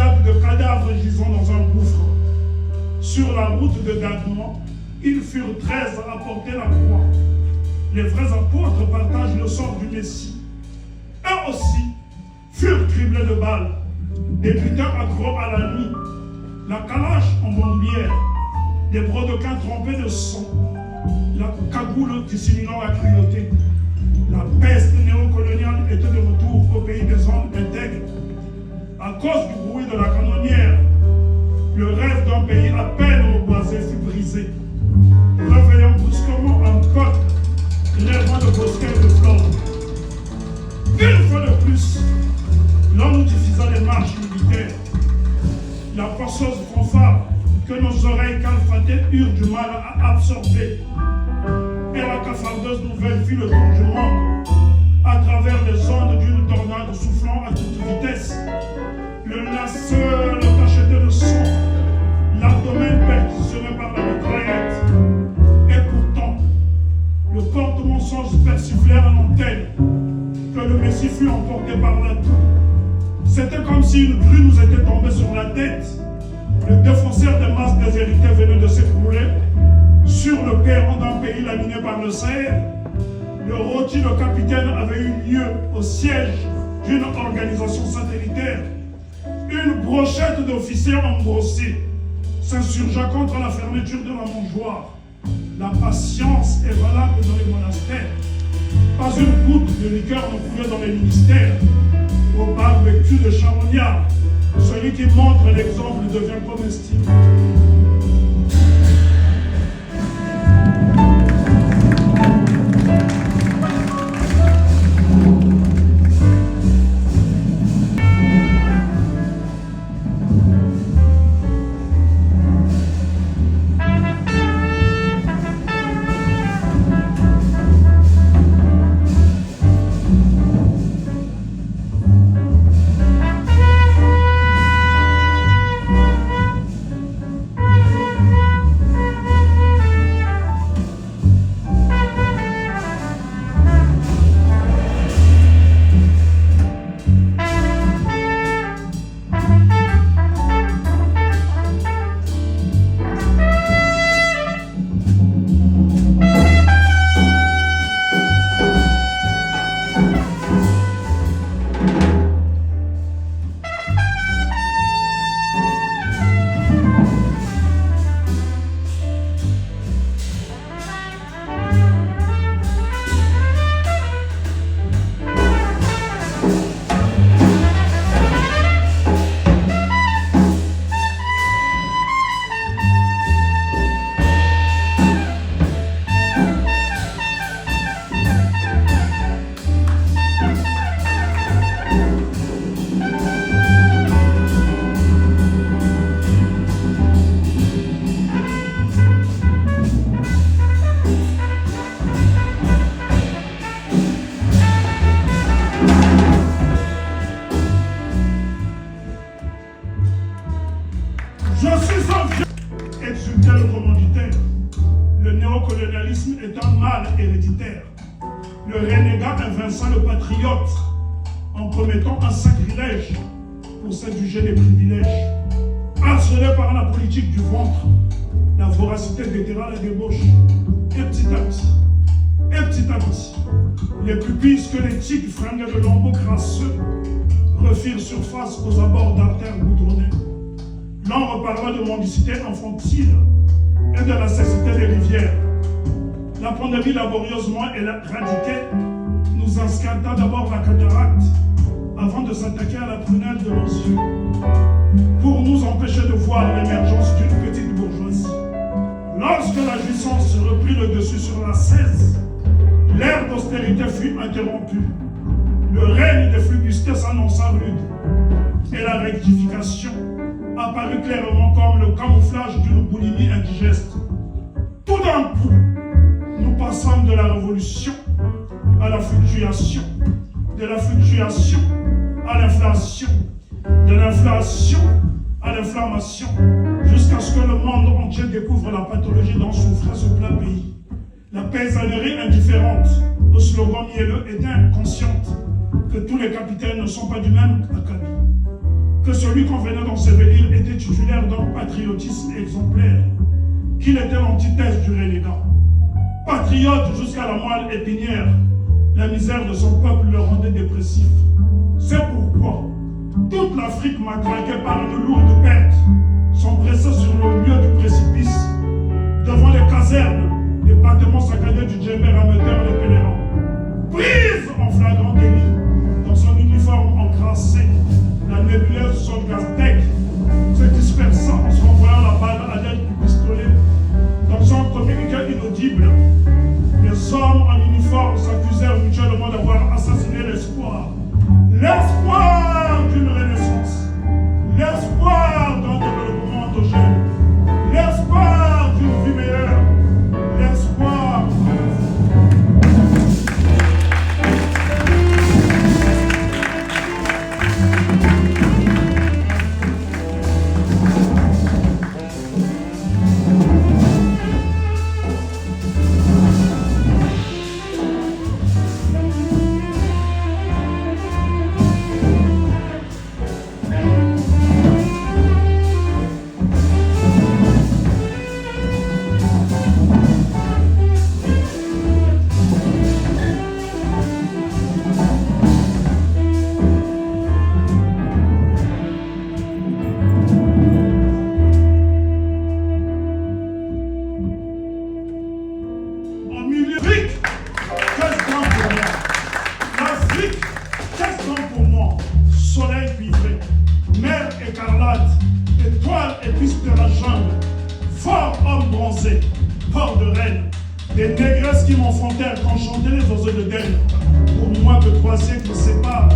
myriades de cadavres gisant dans un gouffre. Sur la route de Dadouan, ils furent 13 à porter la croix. Les vrais apôtres partagent le sort du Messie. Eux aussi furent criblés de balles, des butins accros à la nuit, la calache en bombière, des brodequins trempés de sang, la cagoule dissimulant la cruauté. La peste néocoloniale était de retour au pays des hommes intègres. À cause du bruit de la canonnière, le rêve d'un pays à peine reboisé fut brisé, réveillant brusquement un peuple rêvant de bosquets et de fleurs. Une fois de plus, l'on nous diffusa les marches militaires, la forceuse fanfare que nos oreilles calfatées eurent du mal à absorber, et la cafardeuse nouvelle fit le tour du monde à travers les ondes d'une tornade soufflant à toute vitesse. Le naceur tacheté de sang, l'abdomen perquisitionné par la mitraillette. Et pourtant, le porte-mensonge persiflèrent en antenne que le Messie fut emporté par la toux. C'était comme si une grue nous était tombée sur la tête. Le défonceur des masses déshéritées venait de s'écrouler sur le perron d'un pays laminé par le cerf. Le rôti de capitaine avait eu lieu au siège d'une organisation satellitaire. Une brochette d'officiers embrossés s'insurgea contre la fermeture de la mangeoire. La patience est valable dans les monastères. Pas une goutte de liqueur ne coulait dans les ministères. Au barbecue de charognard, celui qui montre l'exemple devient comestible. Le renégat invinça le patriote en commettant un sacrilège pour s'adjuger des privilèges. Harcelé par la politique du ventre, la voracité déterra la débauche. Et petit à petit, les pupilles squelettiques fringuées de lambeaux crasseux refirent surface aux abords d'artères goudronnées. L'on reparla de mendicité infantile et de la cécité des rivières. La pandémie laborieusement éradiquée nous inscrata d'abord la cataracte avant de s'attaquer à la prunelle de nos yeux pour nous empêcher de voir l'émergence d'une petite bourgeoisie. Lorsque la jouissance reprit le dessus sur la 16, l'ère d'austérité fut interrompue. Le règne des flibustés s'annonça rude et la rectification apparut clairement comme le camouflage d'une boulimie indigeste. Tout d'un coup, nous passons de la révolution à la fluctuation, de la fluctuation à l'inflation, de l'inflation à l'inflammation, jusqu'à ce que le monde entier découvre la pathologie dont souffrait ce plat pays. La paysannerie indifférente, au slogan mielleux, était inconsciente que tous les capitaines ne sont pas du même acabit, que celui qu'on venait d'ensevelir était titulaire d'un patriotisme exemplaire, qu'il était l'antithèse du renégat. Patriote jusqu'à la moelle épinière, la misère de son peuple le rendait dépressif. C'est pourquoi toute l'Afrique matraquée par une lourde perte s'empressait sur le lieu du précipice, devant les casernes, les bâtiments saccadés du djembe rametteur des pèlerins. Prise en flagrant délit, dans son uniforme encrassé, la nébuleuse Solgaztec se dispersa en se renvoyant la balle à l'aide du pistolet. Dans un communiqué inaudible, les hommes en uniforme s'accusèrent mutuellement d'avoir assassiné l'espoir. L'espoir d'une renaissance, l'espoir d'un développement endogène, l'espoir d'une vie meilleure, l'espoir. Des négresses qui m'enfantèrent quand chantaient les oiseaux de Delphes. Pour moi que 3 siècles séparent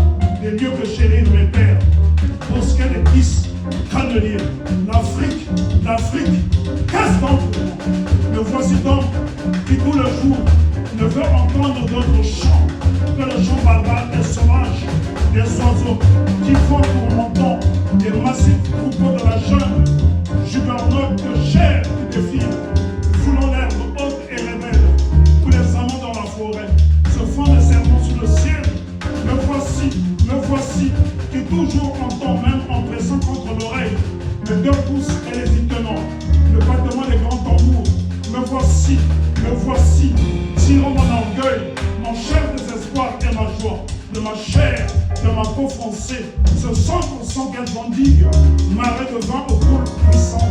des lieux que chérirent mes pères. Bosquet d'épices, cannelier, l'Afrique, qu'est-ce donc pour moi? Me voici donc qui tout le jour ne veut entendre d'autres chants que le chant barbare et sauvage des oiseaux qui font pour mon temps des massifs troupeaux de la jungle, jubernautes de chair et de filles, foulant l'herbe haute et rebelle, où les amants dans la forêt se font des serments sous le ciel. Me voici, qui toujours entend, même en pressant contre l'oreille, les 2 pouces et les y tenants, le battement des grands tambours. Me voici, tirant mon orgueil, mon cher désespoir et ma joie, de ma chair, de ma peau foncée, ce 100% qu'elle vendigue, marée de vin au pôle puissant.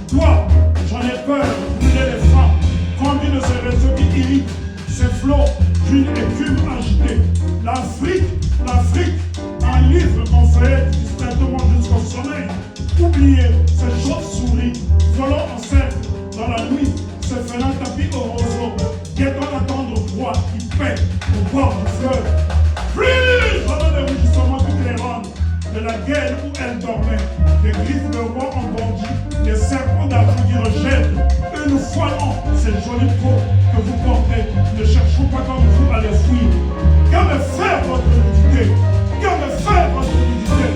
Toi, j'en ai peur, brûler les femmes, conduit de ces réseaux qui irritent, ces flots d'une écume agitée. L'Afrique, un livre qu'on fait distraitement jusqu'au sommeil. Oubliez ces chauves-souris, volant en cercle dans la nuit, ces félins tapis au roseau, guettant d'attendre proie qui paie au bord du fleuve. Plus pendant le rugissement du clairon de la gueule où elle dormait, les griffes de roi en bandit, les serpents d'Afrique qui rejettent, et nous foilons ces jolies peaux que vous portez. Ne cherchons pas comme vous à les fuir. Que me faire votre nudité? Que me faire votre nudité?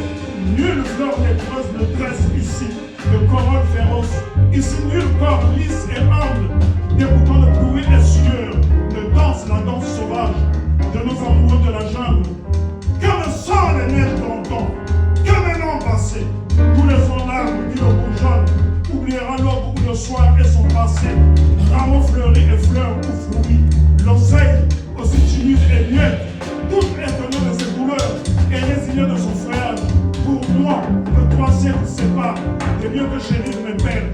Nulle fleur lépreuse ne tresse ici de corolle féroce. Ici, nul corps lisse et humble, dégoûtant de pluie et sueur, ne danse la danse sauvage de nos amoureux de la jungle. Que me sont les neiges d'antan? Que mes noms passés? Tous les ans larmes, dit le bourgeon, oubliera l'aube où le soir est son passé. Rameaux fleuris et fleurs ou fruits, l'oseille aussi timide et muette, toute étonnée de ses douleurs et résignée de son feuillage. Pour moi, que 3 siècles séparent des lieux que chérir mes pères.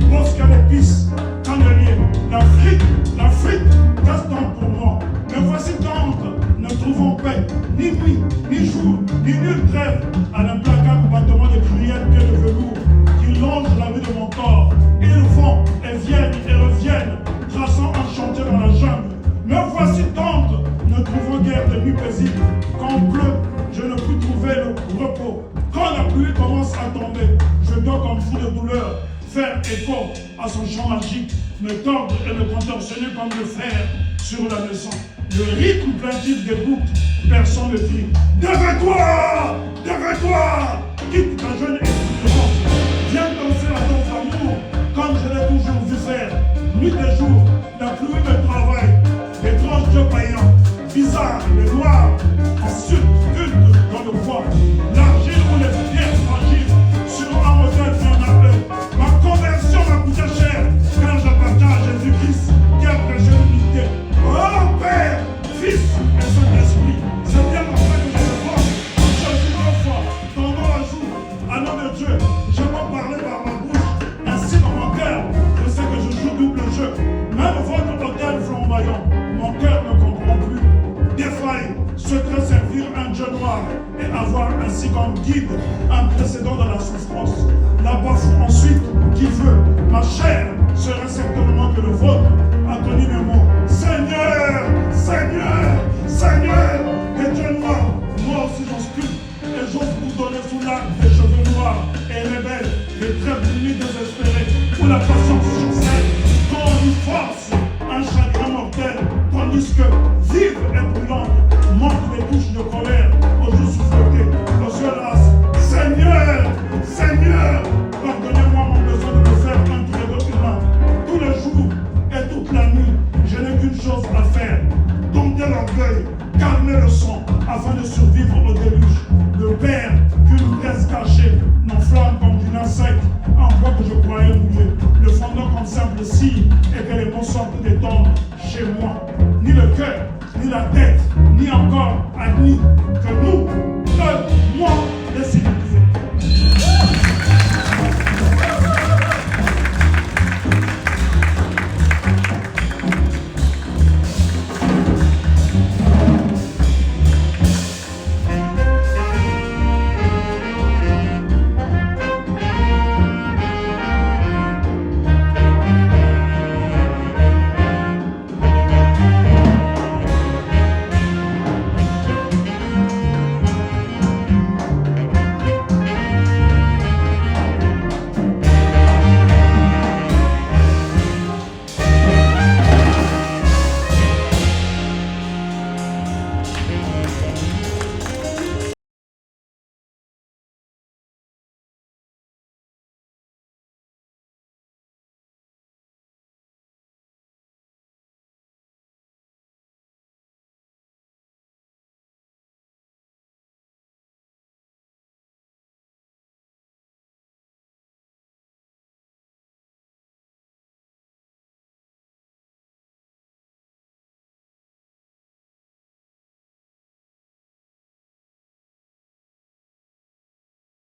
Bosquet d'épices, cannelier, l'Afrique, qu'est-ce donc pour moi? Me voici tendre, ne trouvons paix, ni nuit, ni jour, ni nulle trêve, à l'implacable battement de cruels pieds de velours qui longent la vie de mon corps. Ils vont et viennent et reviennent, traçant un chantier dans la jungle. Me voici tendre, ne trouvons guère de nuit paisible. Quand pleut, je ne puis trouver le repos. Quand la pluie commence à tomber, je dois comme fou de douleur faire écho à son chant magique, me tordre et me contorsionner comme le fer sur la maison. Le rythme plaintif des boucles, personne ne crie. Devais-toi! Devais-toi! Quitte ta jeune espérance. Viens danser la danse d'amour, comme je l'ai toujours vu faire. Nuit et jour, la pluie me travaille. Étrange dieu païen, bizarre, les noirs, ensuite culte dans le bois. L'argile ou les pierres fragiles. Dieu noir et avoir ainsi comme guide un précédent dans la souffrance. La bafou ensuite qui veut ma chair serait certainement que le vôtre. Anthony Nemo, Seigneur, Seigneur, Seigneur, et Dieu noir, moi aussi j'en suis. Et j'ose vous donner sous l'arc des cheveux noirs et rebelles, les traits brunis des